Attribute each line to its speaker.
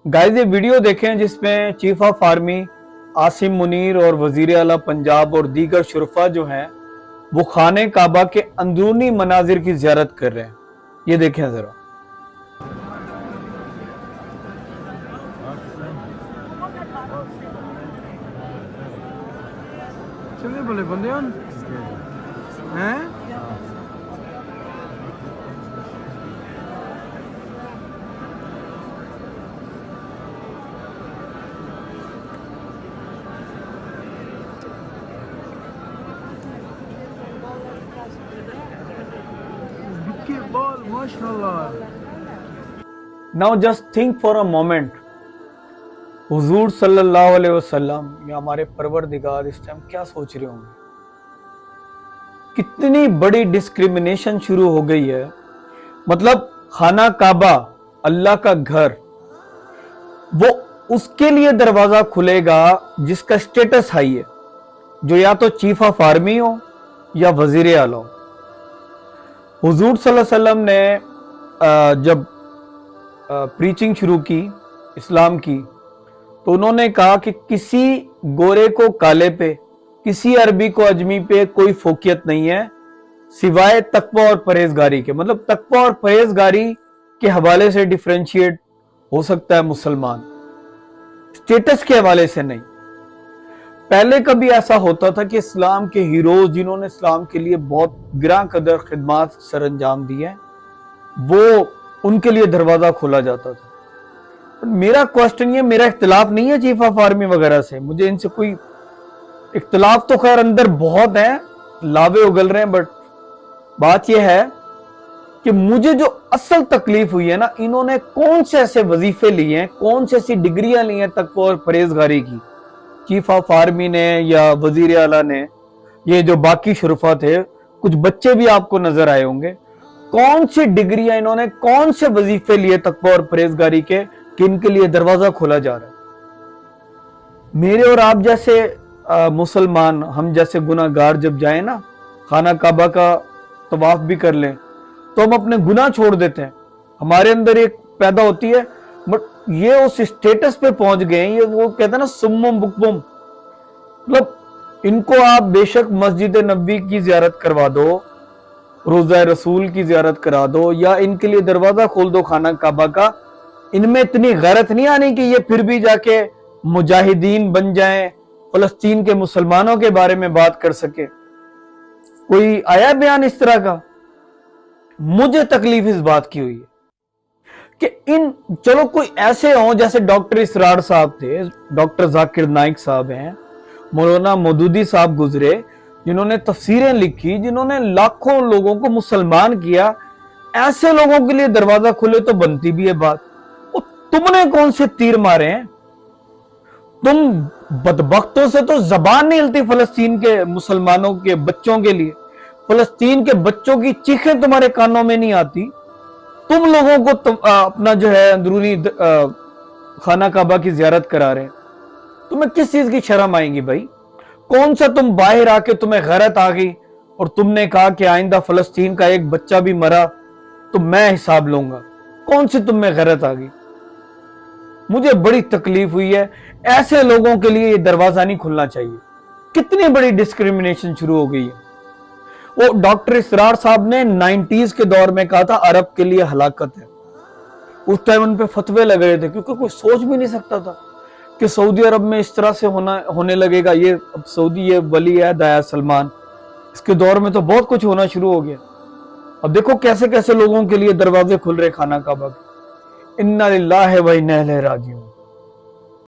Speaker 1: Guys ये video देखें जिसमें chief of army Asim Munir और वजीर आला पंजाब और दीगर शुरफा जो हैं वो खाने काबा के अंदरूनी मनाजिर की ज़ियारत कर रहे हैं। ये देखें जरा।
Speaker 2: चले बोले बंदे हैं ball, mashallah.
Speaker 1: Now just think for a moment, हुजूर सल्लल्लाहु अलैहि वसल्लम या हमारे परवरदिगार इस टाइम क्या सोच रहे होंगे। कितनी बड़ी डिस्क्रिमिनेशन शुरू हो गई है। मतलब खाना काबा अल्लाह का घर, वो उसके लिए दरवाजा खुलेगा जिसका स्टेटस हाई है, जो या तो चीफ ऑफ आर्मी हो या वजीर आला हो। हुजूर सल्लल्लाहु अलैहि वसल्लम ने जब प्रीचिंग शुरू की इस्लाम की, तो उन्होंने कहा कि किसी गोरे को काले पे, किसी अरबी को अजमी पे कोई फोकियत नहीं है सिवाय तकवा और परहेजगारी के। मतलब तकवा और परहेजगारी के हवाले से डिफरेंशिएट हो सकता है मुसलमान, स्टेटस के हवाले से नहीं। पहले कभी ऐसा होता था कि इस्लाम के हीरोज जिन्होंने इस्लाम के लिए बहुत गिरां कदर खिदमात सर अंजाम दी है, वो उनके लिए दरवाजा खोला जाता था। मेरा क्वेश्चन ये, मेरा इख्तिलाफ नहीं है चीफ ऑफ आर्मी वगैरह से, मुझे इनसे कोई इख्तिलाफ तो खैर अंदर बहुत है, लावे उगल रहे हैं, बट बात यह है कि मुझे जो असल तकलीफ हुई है ना, इन्होंने कौन से ऐसे वजीफे लिए हैं, कौन सी ऐसी डिग्रियां ली हैं तकवा और परहेजगारी की, चीफ ऑफ आर्मी ने या वजीर आला ने, ये जो बाकी शुरफा थे, कुछ बच्चे भी आपको नजर आए होंगे, कौन सी डिग्रियां इन्होंने, कौन से वजीफे लिए तकवा और परहेजगारी के कि इनके लिए दरवाजा खोला जा रहा है। मेरे और आप जैसे मुसलमान, हम जैसे गुनाहगार जब जाए ना, खाना काबा का तवाफ भी कर लें, तो हम अपने गुनाह छोड़ देते हैं, हमारे अंदर एक पैदा होती है। बट ये उस स्टेटस पे पहुंच गए, ये वो कहते हैं ना सुम्मुम बुकमुम, मतलब इनको आप बेशक मस्जिद नबी की जियारत करवा दो, रोजा रसूल की जियारत करा दो, या इनके लिए दरवाजा खोल दो खाना काबा का, इनमें इतनी गैरत नहीं आनी कि ये फिर भी जाके मुजाहिदीन बन जाएं, फलस्तीन के मुसलमानों के बारे में बात कर सके। कोई आया बयान इस तरह का? मुझे तकलीफ इस बात की हुई है कि इन, चलो कोई ऐसे हो जैसे डॉक्टर इसरार साहब थे, डॉक्टर जाकिर नाइक साहब हैं, मौलाना मौदूदी साहब गुजरे, जिन्होंने तफसीरें लिखी, जिन्होंने लाखों लोगों को मुसलमान किया। ऐसे लोगों के लिए दरवाजा खुले तो बनती भी है बात। वो तुमने कौन से तीर मारे हैं? तुम बदबख्तों से तो जबान नहीं हिलती फलस्तीन के मुसलमानों के बच्चों के लिए, फलस्तीन के बच्चों की चीखें तुम्हारे कानों में नहीं आती। तुम लोगों को अपना जो है अंदरूनी खाना काबा की जियारत करा रहे हैं, तुम्हें किस चीज की शर्म आएगी भाई? कौन सा तुम बाहर आके तुम्हें गैरत आ गई और तुमने कहा कि आइंदा फलस्तीन का एक बच्चा भी मरा तो मैं हिसाब लूंगा? कौन सी तुम में गैरत आ गई? मुझे बड़ी तकलीफ हुई है। ऐसे लोगों के लिए ये दरवाजा नहीं खुलना चाहिए। कितनी बड़ी डिस्क्रिमिनेशन शुरू हो गई है। वो डॉक्टर इसरार साहब ने 90s के दौर में कहा था अरब के लिए हलाकत है। उस टाइम उन पे फतवे लग रहे थे, क्योंकि कोई सोच भी नहीं सकता था कि सऊदी अरब में इस तरह से होने लगेगा। ये अब सऊदी, ये वली है दाया सलमान, इसके दौर में तो बहुत कुछ होना शुरू हो गया। अब देखो कैसे कैसे लोगों के लिए दरवाजे खुल रहे खाना काबा के। इन्ना लिल्लाहि व इन्ना इलैहि राजिऊन।